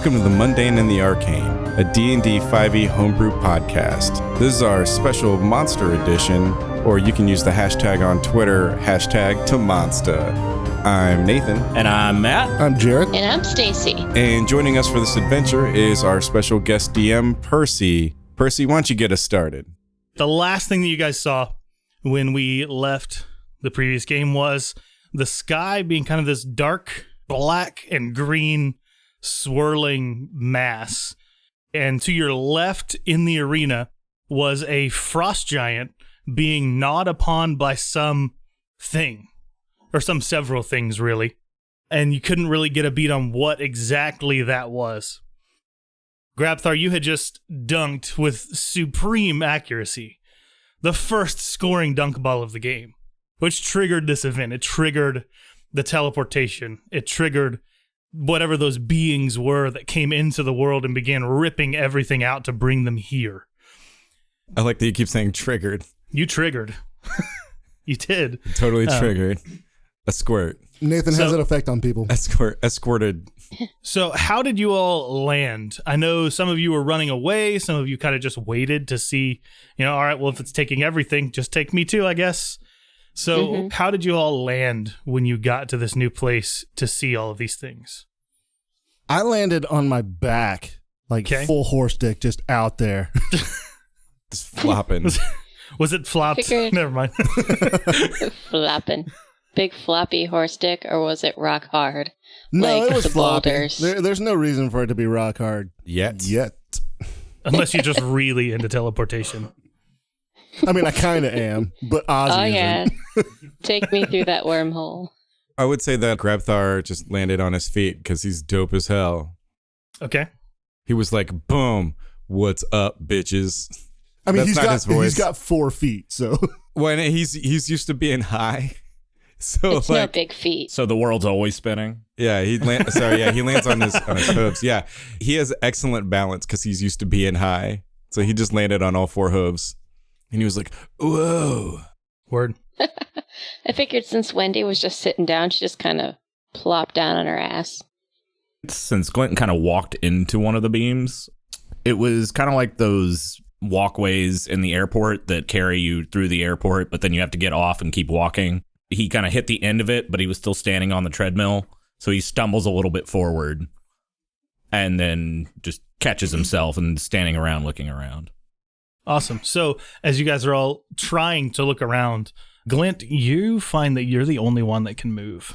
Welcome to the Mundane and the Arcane, a D&D 5e homebrew podcast. This is our special monster edition, or you can use the hashtag on Twitter, hashtag TMaTAcast. I'm Nathan. And I'm Matt. I'm Jared. And I'm Stacy. And joining us for this adventure is our special guest DM, Percy. Percy, why don't you get us started? The last thing that you guys saw when we left the previous game was the sky being kind of this dark black and green swirling mass. And to your left in the arena was a frost giant being gnawed upon by some thing, or some several things, really. And you couldn't really get a beat on what exactly that was. Grabthar, you had just dunked with supreme accuracy the first scoring dunk ball of the game, which triggered this event. It triggered the teleportation. It triggered whatever those beings were that came into the world and began ripping everything out to bring them here. I like that you keep saying triggered. You triggered. You did. Totally triggered. A squirt. Nathan has an effect on people. Escorted. So how did you all land? I know some of you were running away. Some of you kind of just waited to see, all right, well, if it's taking everything, just take me too, I guess. So how did you all land when you got to this new place to see all of these things? I landed on my back, full horse dick, just out there. Just flopping. Was it flopped? Never mind. Flopping. Big floppy horse dick, or was it rock hard? No, like it was the floppy. boulders? There's no reason for it to be rock hard. Yet. Unless you're just really into teleportation. I mean, I kind of am, but Ozzy yeah. Take me through that wormhole. I would say that Grabthar just landed on his feet because he's dope as hell. Okay. He was like, boom, what's up, bitches? I mean, That's he's got 4 feet, so. When he's used to being high. So it's no big feet. So the world's always spinning. Yeah, he lands on his hooves. Yeah, he has excellent balance because he's used to being high. So he just landed on all 4 hooves. And he was like, whoa. Word. I figured since Wendy was just sitting down, she just kind of plopped down on her ass. Since Glenton kind of walked into one of the beams, it was kind of like those walkways in the airport that carry you through the airport, but then you have to get off and keep walking. He kind of hit the end of it, but he was still standing on the treadmill. So he stumbles a little bit forward and then just catches himself and standing around looking around. Awesome. So as you guys are all trying to look around, Glint, you find that you're the only one that can move.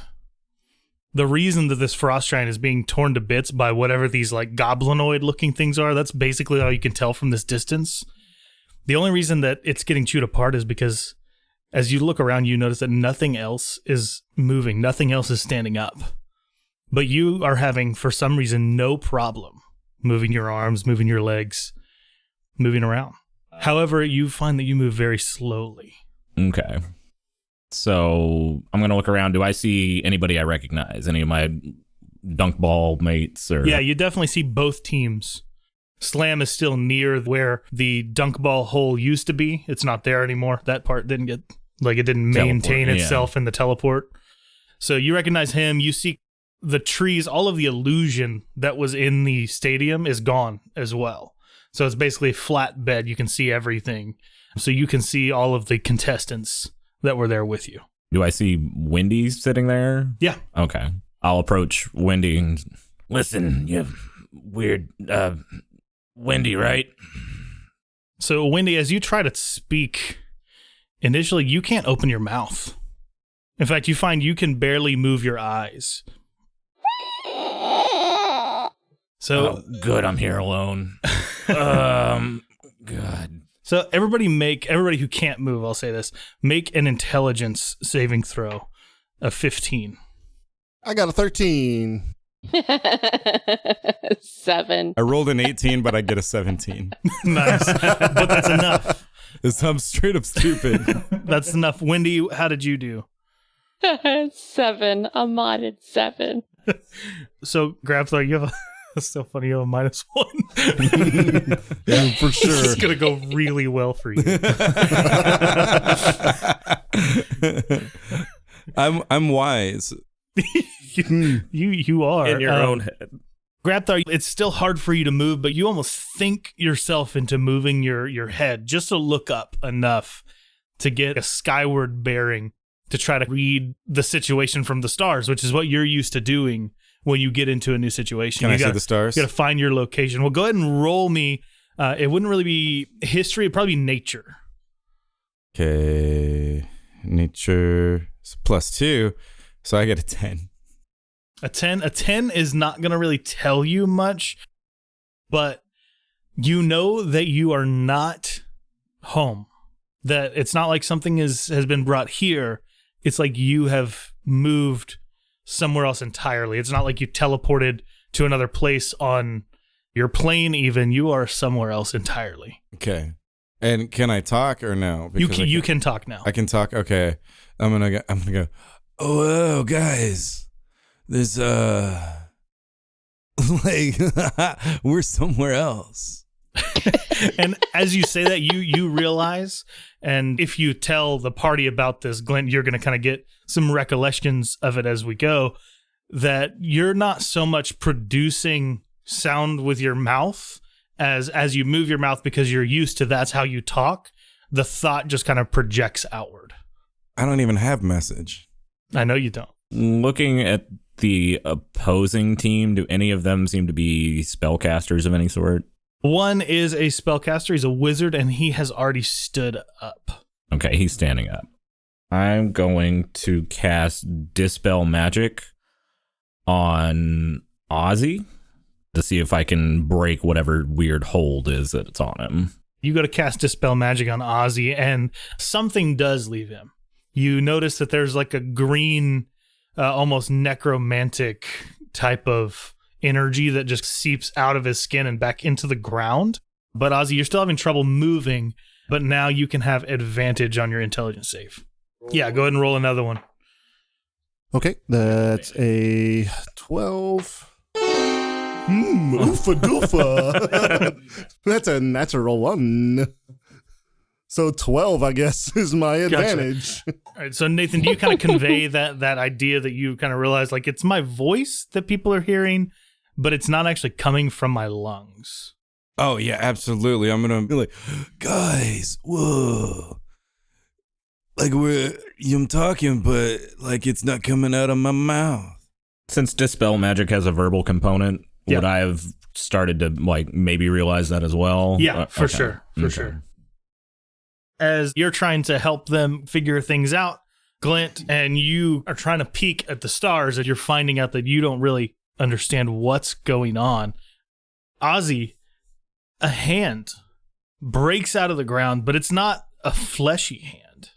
The reason that this frost giant is being torn to bits by whatever these goblinoid looking things are, that's basically all you can tell from this distance. The only reason that it's getting chewed apart is because as you look around, you notice that nothing else is moving. Nothing else is standing up. But you are having, for some reason, no problem moving your arms, moving your legs, moving around. However, you find that you move very slowly. Okay. So I'm going to look around. Do I see anybody I recognize? Any of my dunk ball mates? Or Yeah, you definitely see both teams. Slam is still near where the dunk ball hole used to be. It's not there anymore. That part didn't get, it didn't maintain itself in the teleport. So you recognize him. You see the trees, all of the illusion that was in the stadium is gone as well. So it's basically a flat bed. You can see everything. So you can see all of the contestants that were there with you. Do I see Wendy sitting there? Yeah. Okay. I'll approach Wendy and listen, you weird Wendy, right? So Wendy, as you try to speak, initially you can't open your mouth. In fact, you find you can barely move your eyes. So good, I'm here alone. God. So everybody who can't move, I'll say this, make an intelligence saving throw of 15. I got a 13. 7. I rolled an 18, but I get a 17. Nice. But that's enough. I'm straight up stupid. That's enough. Wendy, how did you do? 7. A modded 7. So, Grabthar, you have a... That's so funny. You have a -1. Yeah, for sure. This is going to go really well for you. I'm wise. You are. In your own head. Grabthar, it's still hard for you to move, but you almost think yourself into moving your head just to look up enough to get a skyward bearing to try to read the situation from the stars, which is what you're used to doing when you get into a new situation. Can I see the stars? You got to find your location. Well, go ahead and roll me. It wouldn't really be history. It'd probably be nature. Okay. Nature is +2. So I get a 10. A 10 is not going to really tell you much, but you know that you are not home. That it's not like something has been brought here. It's like you have moved somewhere else entirely. It's not like you teleported to another place on your plane even. You are somewhere else entirely. Okay. And can I talk or no? You can talk now. I can talk. Okay. I'm gonna go. Oh, guys. There's like we're somewhere else. And as you say that, you realize, and if you tell the party about this, Glenn, you're going to kind of get some recollections of it as we go, that you're not so much producing sound with your mouth as you move your mouth because you're used to that's how you talk. The thought just kind of projects outward. I don't even have message. I know you don't. Looking at the opposing team, do any of them seem to be spellcasters of any sort? One is a spellcaster. He's a wizard, and he has already stood up. Okay, he's standing up. I'm going to cast Dispel Magic on Ozzy to see if I can break whatever weird hold is that it's on him. You go to cast Dispel Magic on Ozzy, and something does leave him. You notice that there's like a green, almost necromantic type of energy that just seeps out of his skin and back into the ground. But Ozzy, you're still having trouble moving, but now you can have advantage on your intelligence save. Yeah, go ahead and roll another one. Okay, that's a 12. Oofa doofa. That's a natural one. So 12, I guess, is my advantage. Gotcha. All right, so Nathan, do you kind of convey that idea that you kind of realize, like, it's my voice that people are hearing, but it's not actually coming from my lungs? Oh, yeah, absolutely. I'm going to be like, guys, whoa. Like, I'm talking, but, like, it's not coming out of my mouth. Since Dispel Magic has a verbal component, would I have started to, like, maybe realize that as well? Yeah, for sure. For sure. As you're trying to help them figure things out, Glint, and you are trying to peek at the stars, and you're finding out that you don't really understand what's going on. Ozzy, a hand breaks out of the ground, but it's not a fleshy hand.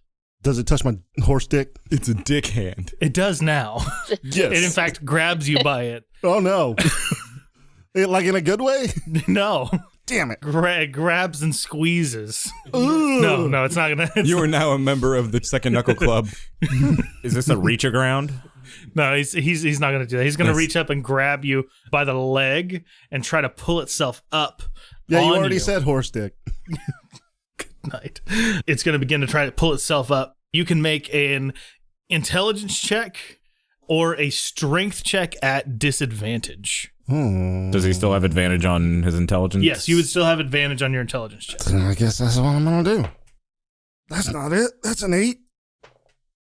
Does it touch my horse dick? It's a dick hand. It does now. Yes. It, in fact, grabs you by it. Oh, no. Like in a good way? No. Damn it. Grabs and squeezes. Ooh. No, it's not going to. You are now a member of the Second Knuckle Club. Is this a reach aground? No, he's not going to do that. He's going to reach up and grab you by the leg and try to pull itself up. Yeah, you on already said horse dick. Good night. It's going to begin to try to pull itself up. You can make an intelligence check or a strength check at disadvantage. Does he still have advantage on his intelligence? Yes, you would still have advantage on your intelligence check. I guess that's what I'm going to do. That's not it. That's an 8.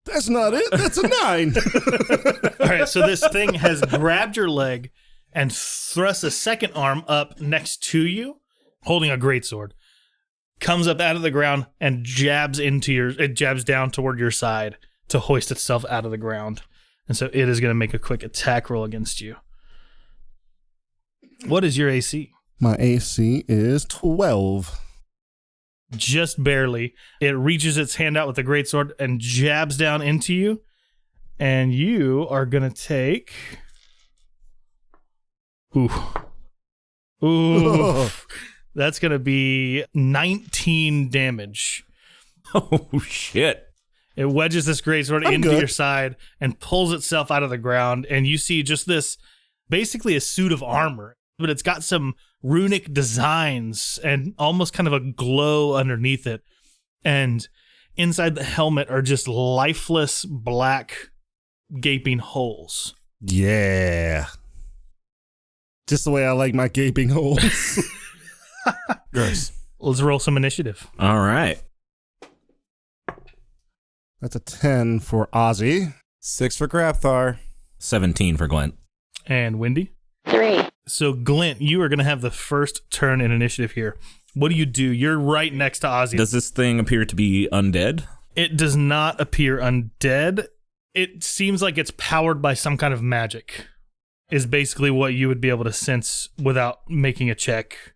That's not it. That's a 9. All right, so this thing has grabbed your leg and thrust a second arm up next to you, holding a greatsword. Comes up out of the ground and jabs down toward your side to hoist itself out of the ground. And so it is going to make a quick attack roll against you. What is your AC? My AC is 12. Just barely. It reaches its hand out with the greatsword and jabs down into you. And you are going to take... Ooh. That's going to be 19 damage. Oh, shit. It wedges this greatsword into your side and pulls itself out of the ground. And you see just this, basically a suit of armor, but it's got some runic designs and almost kind of a glow underneath it. And inside the helmet are just lifeless black gaping holes. Yeah. Just the way I like my gaping holes. Gross. Let's roll some initiative. All right. That's a 10 for Ozzy. 6 for Grapthar. 17 for Glint. And Wendy? 3. So, Glint, you are going to have the first turn in initiative here. What do? You're right next to Ozzy. Does this thing appear to be undead? It does not appear undead. It seems like it's powered by some kind of magic, is basically what you would be able to sense without making a check.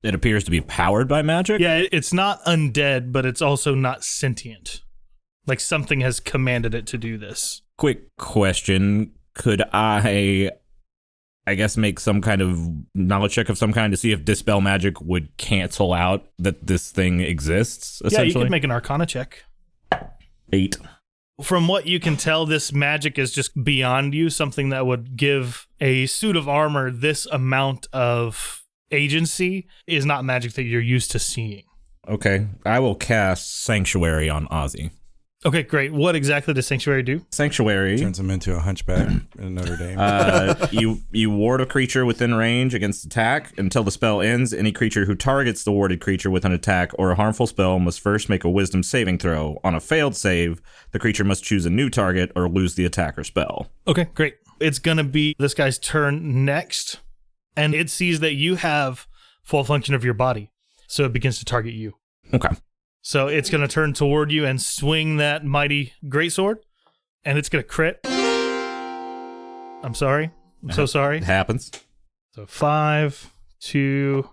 It appears to be powered by magic? Yeah, it's not undead, but it's also not sentient. Like something has commanded it to do this. Quick question. Could I guess, make some kind of knowledge check of some kind to see if Dispel Magic would cancel out that this thing exists, essentially? Yeah, you could make an Arcana check. 8. From what you can tell, this magic is just beyond you, something that would give a suit of armor this amount of agency is not magic that you're used to seeing. Okay. I will cast Sanctuary on Ozzy. Okay, great. What exactly does Sanctuary do? Sanctuary Turns him into a hunchback in Notre Dame. You ward a creature within range against attack. Until the spell ends, any creature who targets the warded creature with an attack or a harmful spell must first make a wisdom saving throw. On a failed save, the creature must choose a new target or lose the attack or spell. Okay, great. It's going to be this guy's turn next, and it sees that you have full function of your body, so it begins to target you. Okay. So it's going to turn toward you and swing that mighty greatsword, and it's going to crit. I'm sorry. I'm so sorry. It happens. So 5, 2,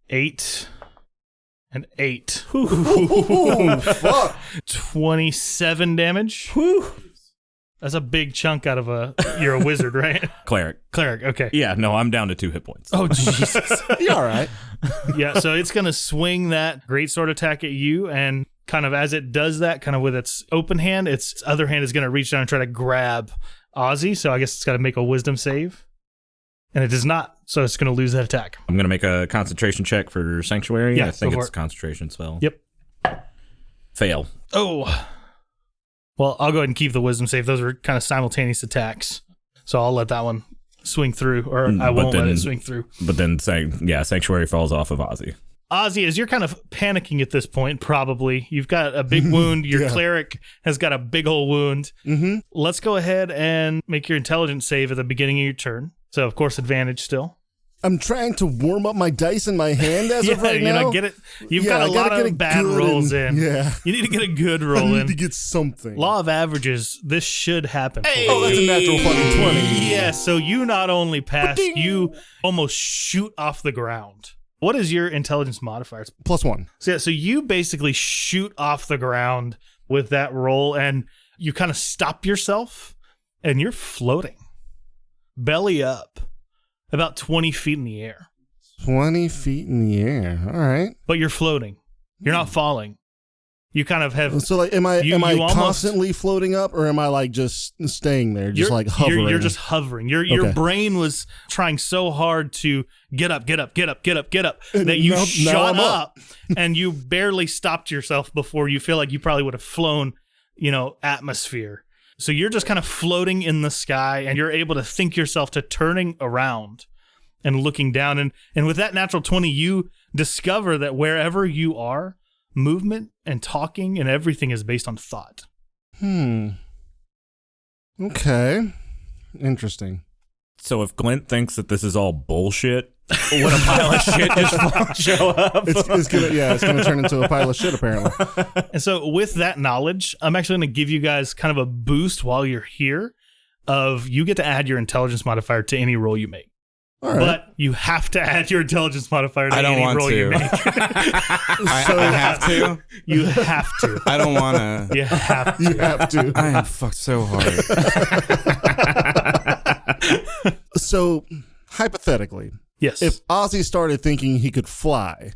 8, and 8. Oh, fuck. 27 damage. That's a big chunk out of you're a wizard, right? Cleric. Cleric, okay. Yeah, no, I'm down to 2 hit points. Oh, Jesus. You all right? Yeah, so it's going to swing that greatsword attack at you, and kind of as it does that, kind of with its open hand, its other hand is going to reach down and try to grab Ozzy, so I guess it's got to make a wisdom save. And it does not, so it's going to lose that attack. I'm going to make a concentration check for Sanctuary. Yeah, I think go for it's a it. concentration spell. Yep. Fail. Oh. Well, I'll go ahead and keep the wisdom save. Those are kind of simultaneous attacks. So I'll let that one swing through, or I won't let it swing through. But then, Sanctuary falls off of Ozzy. Ozzy, as you're kind of panicking at this point, probably, you've got a big wound. Your cleric has got a big old wound. Mm-hmm. Let's go ahead and make your intelligence save at the beginning of your turn. So, of course, advantage still. I'm trying to warm up my dice in my hand as of right now. Get it. You've got a lot of bad rolls in. Yeah. You need to get a good roll I in. need to get something. Law of averages, this should happen. Oh, that's a natural fucking 20. Yeah, so you not only pass, you almost shoot off the ground. What is your intelligence modifier? +1. So you basically shoot off the ground with that roll, and you kind of stop yourself, and you're floating. Belly up. About 20 feet in the air. 20 feet in the air. All right. But you're floating. You're not falling. You kind of have... So, like, am I almost, constantly floating up, or am I, like, just staying there, just, like, hovering? You're just hovering. Your brain was trying so hard to get up, that you shot up, and you barely stopped yourself before you feel like you probably would have flown, atmosphere. So you're just kind of floating in the sky, and you're able to think yourself to turning around and looking down. And with that natural 20, you discover that wherever you are, movement and talking and everything is based on thought. Okay. Interesting. So if Glint thinks that this is all bullshit, when a pile of shit just show up, It's gonna turn into a pile of shit, apparently. And so with that knowledge, I'm actually going to give you guys kind of a boost while you're here of you get to add your intelligence modifier to any roll you make. All right. But you have to add your intelligence modifier to any roll you make. I have to. You have to. I don't want to. You have to. You have to. I am fucked so hard. So, hypothetically, Yes. if Ozzy started thinking he could fly,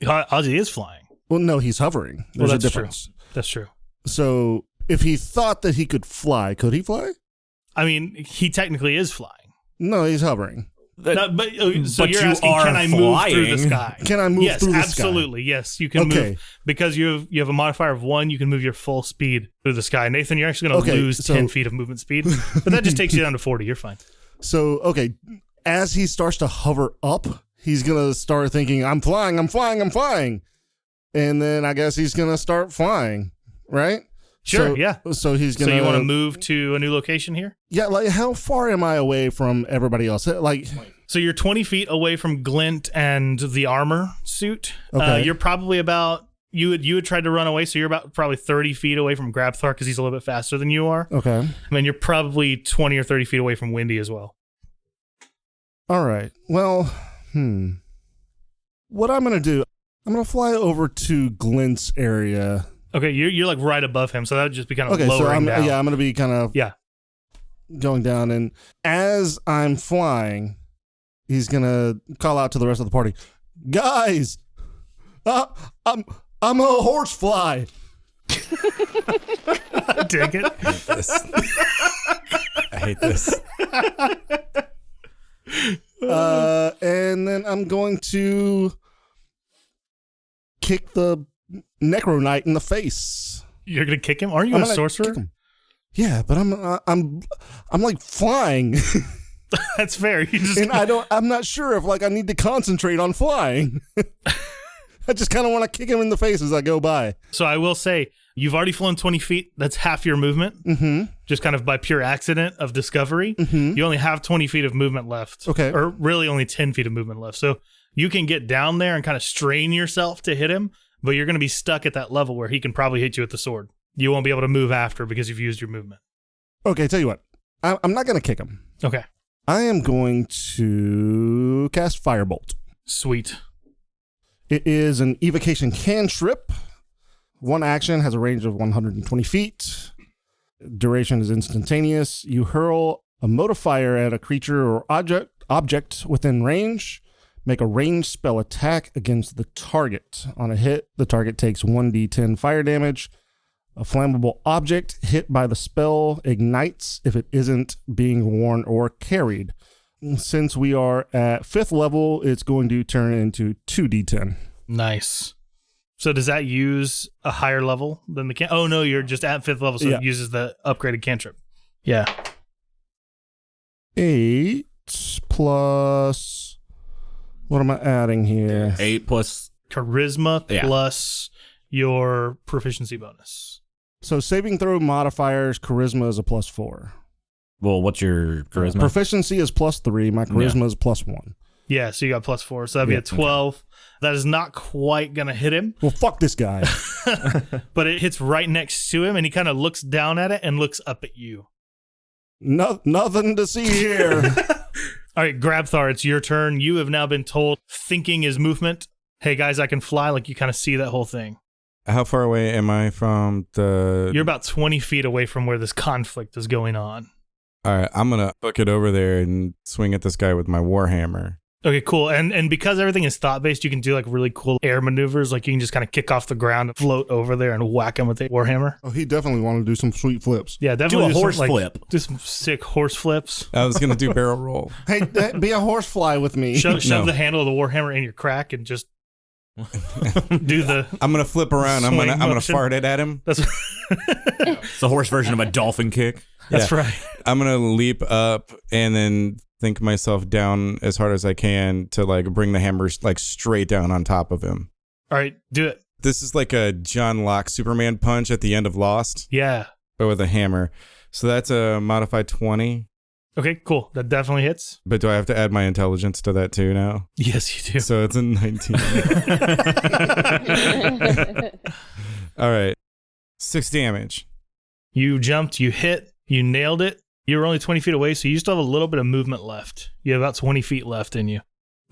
Ozzy is flying. well, no, he's hovering. There's a that's difference. true. That's true. So, if he thought that he could fly, could he fly? I mean, he technically is flying. No, he's hovering. So but you're you asking, are can I move through the flying. sky? Can I move Yes, through the absolutely. Yes, you can Okay. move because you have a modifier of 1. You can move your full speed through the sky. Nathan, you're actually going to Okay, lose so- 10 feet of movement speed, but that just takes you down to 40. You're fine. sky? So, okay, as he starts to hover up, he's going to start thinking, I'm flying. And then I guess he's going to start flying, right? Sure, yeah. So he's going to... So you want to move to a new location here? Yeah, like how far am I away from everybody else? Like... So you're 20 feet away from Glint and the armor suit. Okay. You're probably about... You would try to run away, so you're about probably 30 feet away from Grabthar because he's a little bit faster than you are. Okay. I mean, you're probably 20 or 30 feet away from Windy as well. All right. Well, what I'm going to do, I'm going to fly over to Glint's area. Okay, you're like right above him, so that would just be kind of Okay, so lowering down. Yeah, I'm going to be kind of going down, and as I'm flying, he's going to call out to the rest of the party, guys, I'm a horsefly. Dig it. I hate this. And then I'm going to kick the Necro Knight in the face. You're gonna kick him? Aren't you a sorcerer? Yeah, but I'm like flying. That's fair. You just And I'm not sure if like I need to concentrate on flying. I just kind of want to kick him in the face as I go by. So I will say, you've already flown 20 feet. That's half your movement. Mm-hmm. Just kind of by pure accident of discovery. Mm-hmm. You only have 20 feet of movement left. Okay. Or really only 10 feet of movement left. So you can get down there and kind of strain yourself to hit him, but you're going to be stuck at that level where he can probably hit you with the sword. You won't be able to move after because you've used your movement. Okay, tell you what. I'm not going to kick him. Okay. I am going to cast Firebolt. Sweet. It is an evocation cantrip. One action has a range of 120 feet. Duration is instantaneous. You hurl a modifier at a creature or object within range. Make a ranged spell attack against the target. On a hit, the target takes 1d10 fire damage. A flammable object hit by the spell ignites if it isn't being worn or carried. Since we are at 5th level, it's going to turn into 2d10. Nice. So does that use a higher level than the Oh, no, you're just at 5th level, so Yeah. it uses the upgraded cantrip. Yeah. 8 plus... What am I adding here? 8 plus... Charisma Yeah. plus your proficiency bonus. So saving throw modifiers, charisma is a +4. Well, what's your charisma? Proficiency is +3. My charisma is +1. Yeah, so you got +4. So that'd be a 12. That is not quite going to hit him, Well, fuck this guy. but it hits right next to him, and he kind of looks down at it and looks up at you. Nothing to see here. All right, Grabthar, it's your turn. You have now been told, thinking is movement. Hey, guys, I can fly. Like, you kind of see that whole thing. How far away am I from the... You're about 20 feet away from where this conflict is going on. All right, I'm going to book it over there and swing at this guy with my warhammer. Okay, cool. And because everything is thought-based, you can do like really cool air maneuvers. Like you can just kind of kick off the ground, float over there, and whack him with the warhammer. Oh, he definitely wanted to do some sweet flips. Yeah, definitely Do a horse flip. Do some sick horse flips. I was going to do barrel roll. Hey, be a horsefly with me. Shove No. the handle of the warhammer in your crack and just do the... I'm going to flip around. I'm Swing going to motion. fart it at him. That's It's the horse version of a dolphin kick. that's Yeah. right. I'm going to leap up and then think myself down as hard as I can to like bring the hammer like straight down on top of him. All right, do it. This is like a John Locke Superman punch at the end of Lost, Yeah. but with a hammer. So that's a modified 20. Okay, cool. That definitely hits. But do I have to add my intelligence to that too now? Yes, you do. So it's a 19. All right. 6 damage. You jumped, you hit, you nailed it. You were only 20 feet away, so you still have a little bit of movement left. You have about 20 feet left in you.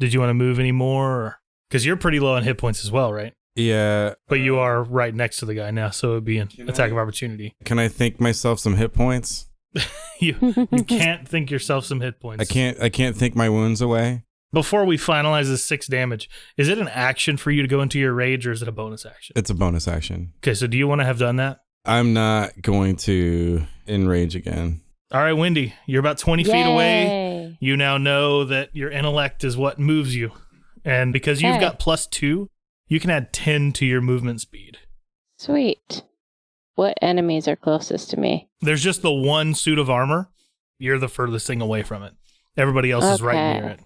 Did you want to move any more? Because you're pretty low on hit points as well, right? Yeah. But you are right next to the guy now, so it would be an attack of opportunity. Can I think myself some hit points? You can't think yourself some hit points. I can't think my wounds away. Before we finalize this 6 damage, is it an action for you to go into your rage, or is it a bonus action? It's a bonus action. Okay, so do you want to have done that? I'm not going to enrage again. All right, Wendy, you're about 20 feet away. Yay. You now know that your intellect is what moves you. And because you've Okay. got +2, you can add 10 to your movement speed. Sweet. What enemies are closest to me? There's just the one suit of armor. You're the furthest thing away from it. Everybody else is right Okay. near it.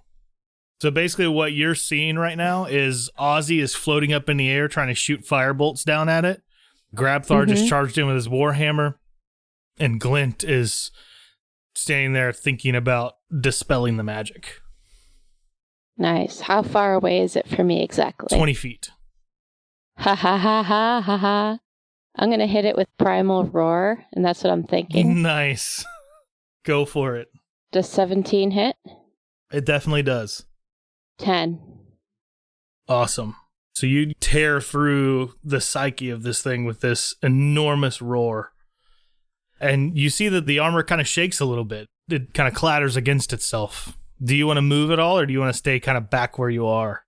So basically what you're seeing right now is Ozzy is floating up in the air trying to shoot fire bolts down at it. Grabthar just charged in with his warhammer. And Glint is standing there thinking about dispelling the magic. Nice. How far away is it from me exactly? 20 feet. Ha ha ha ha ha ha. I'm going to hit it with Primal Roar, and that's what I'm thinking. Nice. Go for it. Does 17 hit? It definitely does. 10. Awesome. So you tear through the psyche of this thing with this enormous roar. And you see that the armor kind of shakes a little bit. It kind of clatters against itself. Do you want to move at all, or do you want to stay kind of back where you are?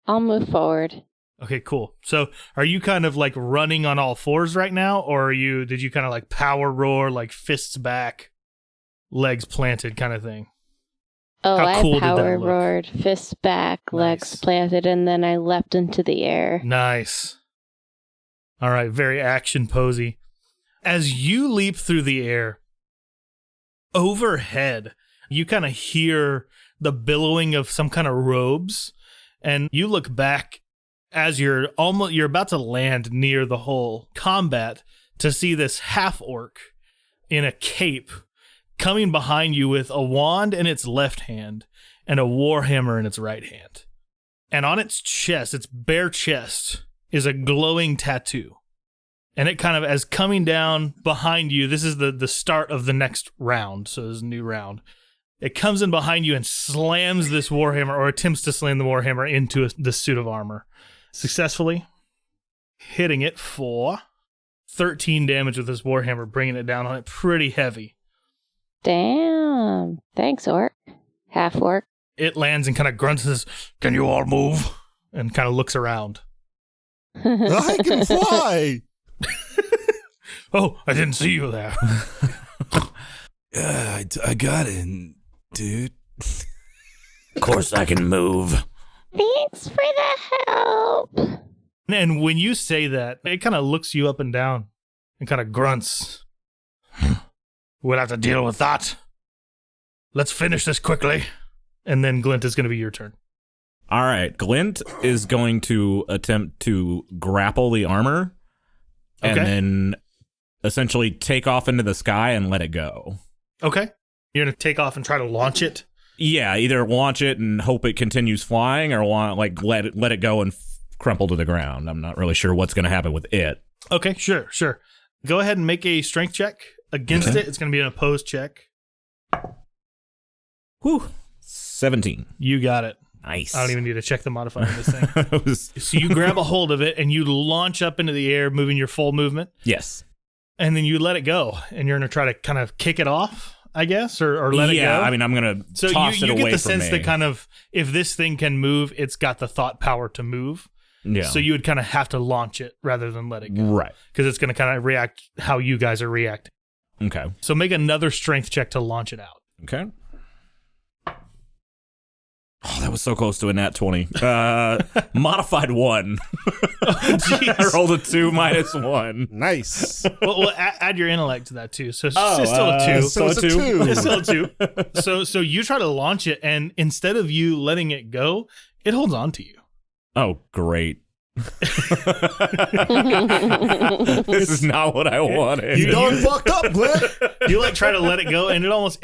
I'll move forward. Okay, cool. So are you kind of like running on all fours right now, or did you kind of like power roar, like fists back, legs planted kind of thing? Oh, How cool I did that power look? roared, fists back, legs Nice. planted, and then I leapt into the air. Nice. All right, very action posy. As you leap through the air, overhead, you kind of hear the billowing of some kind of robes, and you look back as you're about to land near the whole combat to see this half-orc in a cape coming behind you with a wand in its left hand and a warhammer in its right hand. And on its chest, its bare chest, is a glowing tattoo. And it kind of, as coming down behind you, this is the start of the next round, so this is a new round. It comes in behind you and slams this warhammer, or attempts to slam the warhammer into the suit of armor. Successfully hitting it for 13 damage with this warhammer, bringing it down on it pretty heavy. Damn. Thanks, orc. Half orc. It lands and kind of grunts and says, "Can you all move?" And kind of looks around. I can fly. Oh, I didn't see you there. Yeah, I got it, dude. Of course I can move. Thanks for the help. And when you say that, it kind of looks you up and down and kind of grunts. We'll have to deal with that. Let's finish this quickly. And then Glint is going to be your turn. All right, Glint is going to attempt to grapple the armor and Okay. then essentially take off into the sky and let it go. Okay. You're going to take off and try to launch it? Yeah, either launch it and hope it continues flying, or let it go and crumple to the ground. I'm not really sure what's going to happen with it. Okay, sure. Go ahead and make a strength check against it. It's going to be an opposed check. Whew, 17. You got it. Nice. I don't even need to check the modifier on this thing. It was- So you grab a hold of it and you launch up into the air, moving your full movement, yes. and then you let it go. And you're going to try to kind of kick it off, I guess, or let it go. Yeah, I mean, I'm going to So toss you it away get the from sense me. that kind of, if this thing can move, it's got the thought power to move. Yeah. So you would kind of have to launch it rather than let it go. Right. Because it's going to kind of react how you guys are reacting. Okay. So make another strength check to launch it out. Okay. Oh, that was so close to a nat 20. Modified 1. I rolled a 2 minus 1. Nice. Well, add your intellect to that too. So it's Oh, still a 2. So it's a 2. It's still a 2. So you try to launch it, and instead of you letting it go, it holds on to you. Oh, great. This is not what I wanted. You done fucked up, Glint. You like try to let it go, and it almost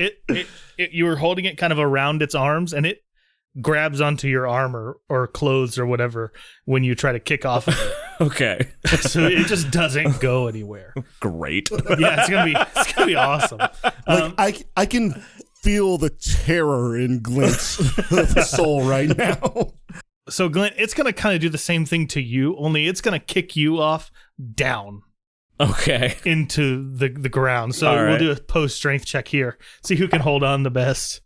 you were holding it kind of around its arms, and it grabs onto your armor or clothes or whatever when you try to kick off of it. Okay. So it just doesn't go anywhere. Great. Yeah, it's gonna be awesome. I can feel the terror in Glint's soul right now. So Glint, it's gonna kind of do the same thing to you, only it's gonna kick you off down Okay. into the ground. So All we'll right. do a post strength check here. See who can hold on the best.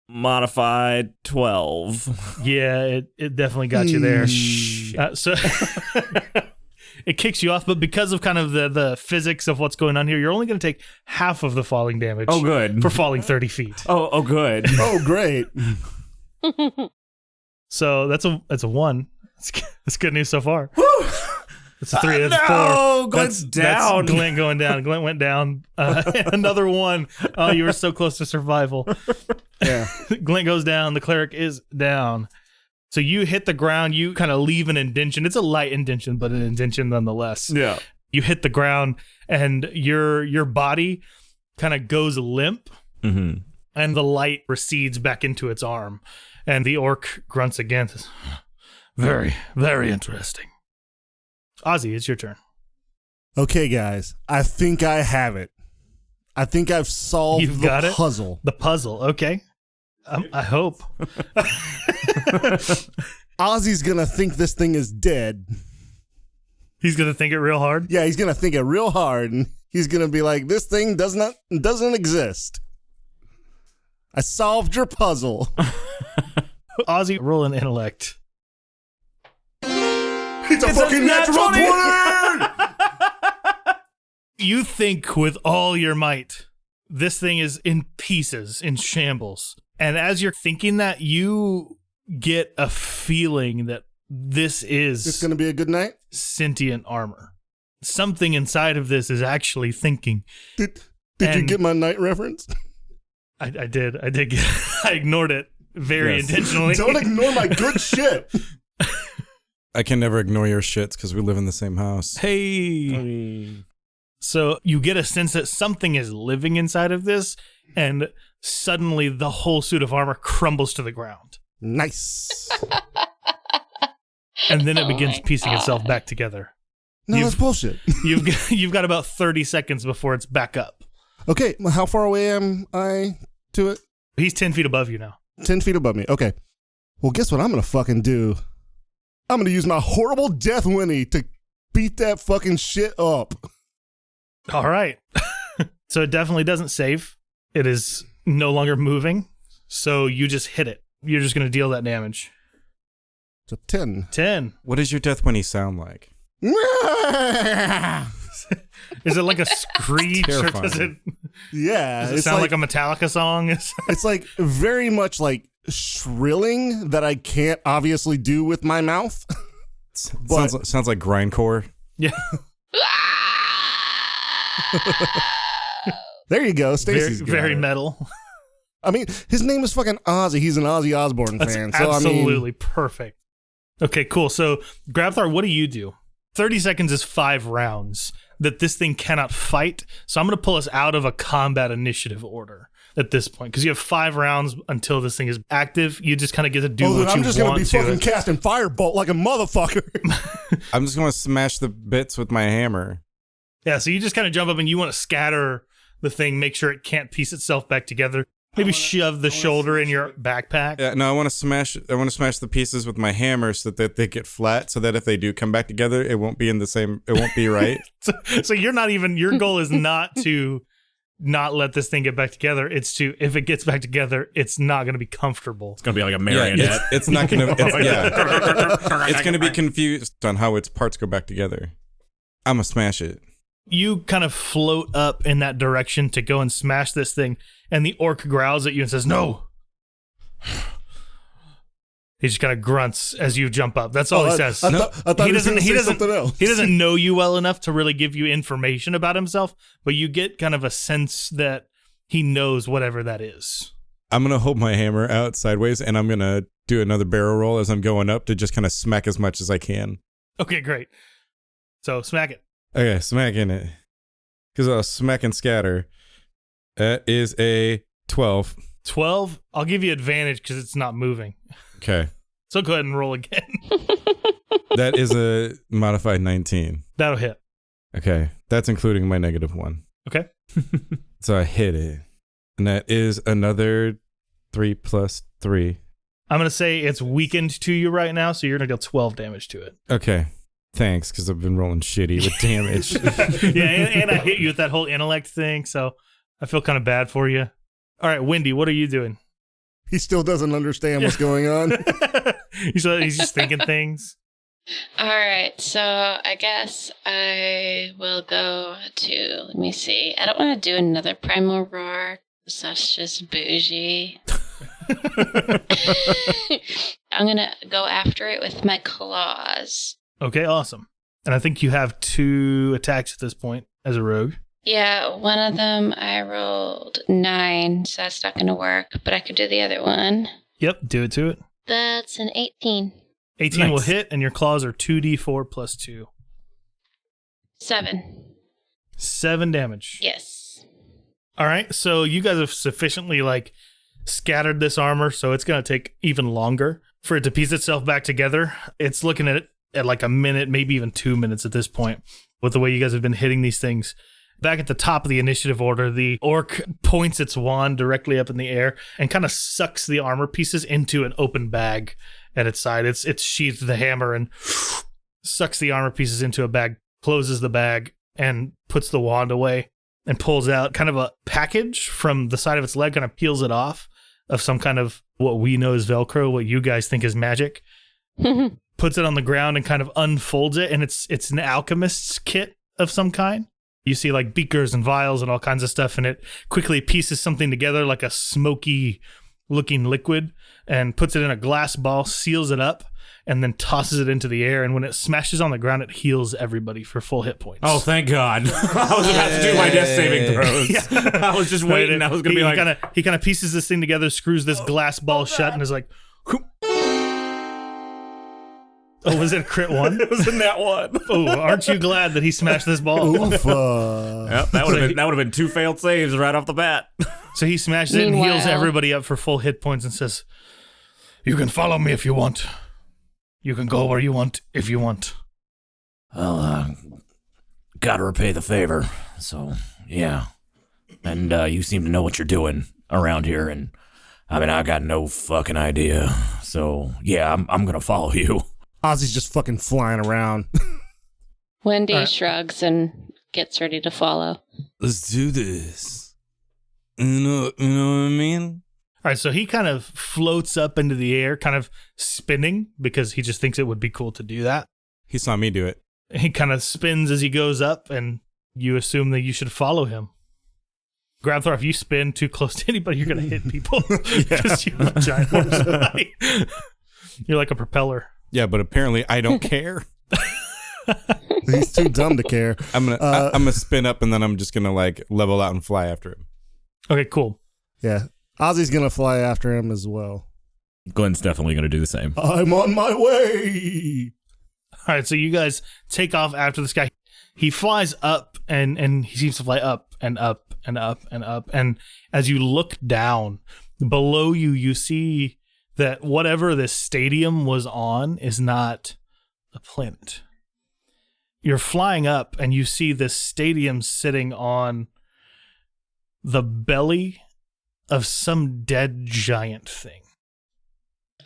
Modified 12. Yeah, it definitely got you there. So it kicks you off, but because of kind of the physics of what's going on here, you're only going to take half of the falling damage. Oh, good. For falling 30 feet. Oh, good. Oh, great. So that's a 1. That's good news so far. It's a 3. That's 4. No, Glenn's down. That's Glenn going down. Glenn went down. Another 1. Oh, you were so close to survival. Yeah. Glenn goes down. The cleric is down. So you hit the ground. You kind of leave an indention. It's a light indention, but an indention nonetheless. Yeah. You hit the ground, and your body kind of goes limp, Mm-hmm. and the light recedes back into its arm. And the orc grunts again. Says, very, very interesting. Ozzy, it's your turn. Okay, guys. I think I have it. I think I've solved You've got it? puzzle. The puzzle, okay. I hope. Ozzy's going to think this thing is dead. He's going to think it real hard. Yeah, he's going to think it real hard, and he's going to be like, this thing doesn't exist. I solved your puzzle. Ozzy, roll an intellect. It's a fucking natural 20! You think with all your might, this thing is in pieces, in shambles. And as you're thinking that, you get a feeling that this is It's going to be a good night? sentient armor. Something inside of this is actually thinking. Did you And- get my night reference? I did get I ignored it very Yes. intentionally. Don't ignore my good shit. I can never ignore your shits because we live in the same house. Hey. So you get a sense that something is living inside of this, and suddenly the whole suit of armor crumbles to the ground. Nice. And then it Oh begins my piecing itself God. back together. No, You've- that's bullshit. You've got about 30 seconds before it's back up. Okay, well, how far away am I to it? He's 10 feet above you now. 10 feet above me. Okay. Well, guess what I'm going to fucking do? I'm going to use my horrible death whinny to beat that fucking shit up. All right. So it definitely doesn't save. It is no longer moving. So you just hit it. You're just going to deal that damage. It's a 10. 10. What does your death when he sound like? Is it like a screech or does it, Yeah. does it it's sound like a Metallica song? It's like very much like shrilling that I can't obviously do with my mouth. Sounds like grindcore. Yeah. There you go. Stacy's Very, very got it. metal. I mean, his name is fucking Ozzy. He's an Ozzy Osbourne That's fan. So absolutely I mean, perfect. Okay, cool. So, Grabthar, what do? 30 seconds is 5 rounds that this thing cannot fight. So I'm going to pull us out of a combat initiative order at this point because you have 5 rounds until this thing is active. You just kind of get to do then what I'm you just gonna want be to. fucking casting firebolt like a motherfucker. I'm just going to smash the bits with my hammer. Yeah, so you just kind of jump up and you want to scatter the thing, make sure it can't piece itself back together. Maybe shove the shoulder in your backpack. Yeah, no, I want to smash the pieces with my hammer so that they get flat, so that if they do come back together, it won't be in the same. It won't be right. So you're not even. Your goal is not to not let this thing get back together. It's to, if it gets back together, it's not going to be comfortable. It's gonna be like a Yeah, marionette. it's not gonna. It's gonna be confused on how its parts go back together. I'm gonna smash it. You kind of float up in that direction to go and smash this thing, and the orc growls at you and says, "No." He just kind of grunts as you jump up. That's all he says. I thought he was going to say something else. He doesn't know you well enough to really give you information about himself, but you get kind of a sense that he knows whatever that is. I'm gonna hold my hammer out sideways, and I'm gonna do another barrel roll as I'm going up to just kind of smack as much as I can. Okay, great. So smack it. Okay, smacking it. Because I'll smack and scatter. That is a 12. 12. I'll give you advantage because it's not moving. Okay. So go ahead and roll again. That is a modified 19. That'll hit. Okay. That's including my -1. Okay. So I hit it. And that is another 3 plus 3. I'm going to say it's weakened to you right now, so you're going to deal 12 damage to it. Okay. Thanks, because I've been rolling shitty with damage. Yeah, and I hit you with that whole intellect thing, so I feel kind of bad for you. All right, Wendy, what are you doing? He still doesn't understand what's going on. He's just thinking things. All right, so I guess I will go to, let me see. I don't want to do another primal roar, because that's just bougie. I'm going to go after it with my claws. Okay, awesome. And I think you have 2 attacks at this point as a rogue. Yeah, one of them I rolled 9, so that's not going to work, but I could do the other one. Yep, do it to it. That's an 18. 18 will hit, and your claws are 2d4 plus 2. 7. 7 damage. Yes. All right, so you guys have sufficiently, scattered this armor, so it's going to take even longer for it to piece itself back together. It's looking at it at a minute, maybe even 2 minutes at this point, with the way you guys have been hitting these things. Back at the top of the initiative order, the orc points its wand directly up in the air and kind of sucks the armor pieces into an open bag at its side. It's sheathed the hammer and sucks the armor pieces into a bag, closes the bag, and puts the wand away and pulls out kind of a package from the side of its leg, kind of peels it off of some kind of what we know as Velcro, what you guys think is magic. Puts it on the ground and kind of unfolds it, and it's an alchemist's kit of some kind. You see beakers and vials and all kinds of stuff, and it quickly pieces something together like a smoky looking liquid and puts it in a glass ball, seals it up, and then tosses it into the air. And when it smashes on the ground, it heals everybody for full hit points. Oh, thank God. I was about to do my death saving throws. Yeah. I was just waiting. I was going to be like... He kind of pieces this thing together, screws this glass ball shut, and is like... Whoop. Oh, was it a crit 1? It was in that one. Oh, aren't you glad that he smashed this ball? Oof. Yep, that would have been 2 failed saves right off the bat. So he smashes it and heals everybody up for full hit points and says, "You can follow me if you want. You can go where you want if you want." Well, gotta repay the favor. So, yeah. And you seem to know what you're doing around here, and I got no fucking idea. So, yeah, I'm gonna follow you. Ozzy's just fucking flying around. Wendy shrugs and gets ready to follow. Let's do this. You know what I mean? All right, so he kind of floats up into the air, kind of spinning, because he just thinks it would be cool to do that. He saw me do it. He kind of spins as he goes up, and you assume that you should follow him. Grabthor, if you spin too close to anybody, you're going to hit people. Because you have a giant horse body. You're like a propeller. Yeah, but apparently I don't care. He's too dumb to care. I'm gonna spin up and then I'm just gonna level out and fly after him. Okay, cool. Yeah. Ozzy's gonna fly after him as well. Glenn's definitely gonna do the same. I'm on my way. All right, so you guys take off after this guy. He flies up and he seems to fly up and up and up and up. And as you look down below you, you see that whatever this stadium was on is not a planet. You're flying up and you see this stadium sitting on the belly of some dead giant thing.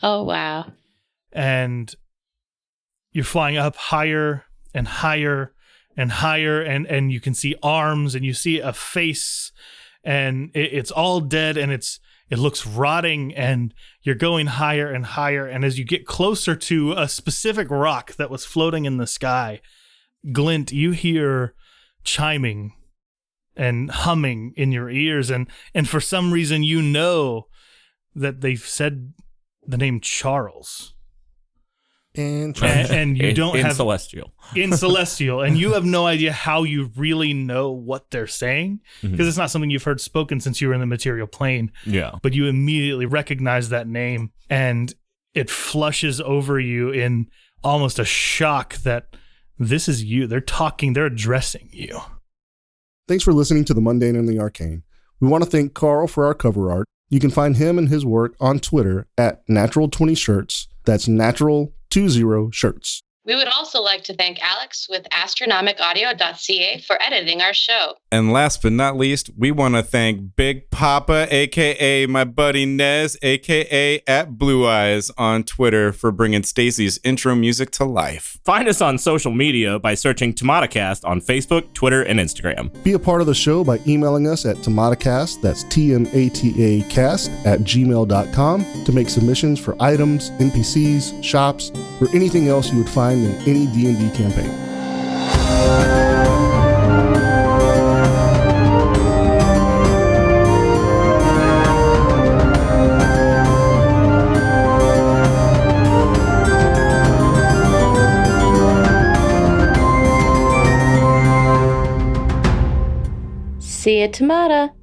Oh, wow. And you're flying up higher and higher and higher, and you can see arms and you see a face, and it's all dead, and it looks rotting, and you're going higher and higher. And as you get closer to a specific rock that was floating in the sky, Glint, you hear chiming and humming in your ears, and for some reason you know that they've said the name Charles. And you don't have Celestial. In Celestial, and you have no idea how you really know what they're saying, because it's not something you've heard spoken since you were in the material plane. Yeah. But you immediately recognize that name, and it flushes over you in almost a shock that this is you. They're talking, they're addressing you. Thanks for listening to The Mundane and the Arcane. We want to thank Carl for our cover art. You can find him and his work on Twitter at Natural20Shirts. That's Natural20 Shirts. We would also like to thank Alex with astronomicaudio.ca for editing our show. And last but not least, we want to thank Big Papa, a.k.a. my buddy Nez, a.k.a. at Blue Eyes on Twitter, for bringing Stacy's intro music to life. Find us on social media by searching TMaTAcast on Facebook, Twitter, and Instagram. Be a part of the show by emailing us at TMaTAcast, that's TMATAcast at gmail.com, to make submissions for items, NPCs, shops, or anything else you would find in any D&D campaign. See you, TMaTA.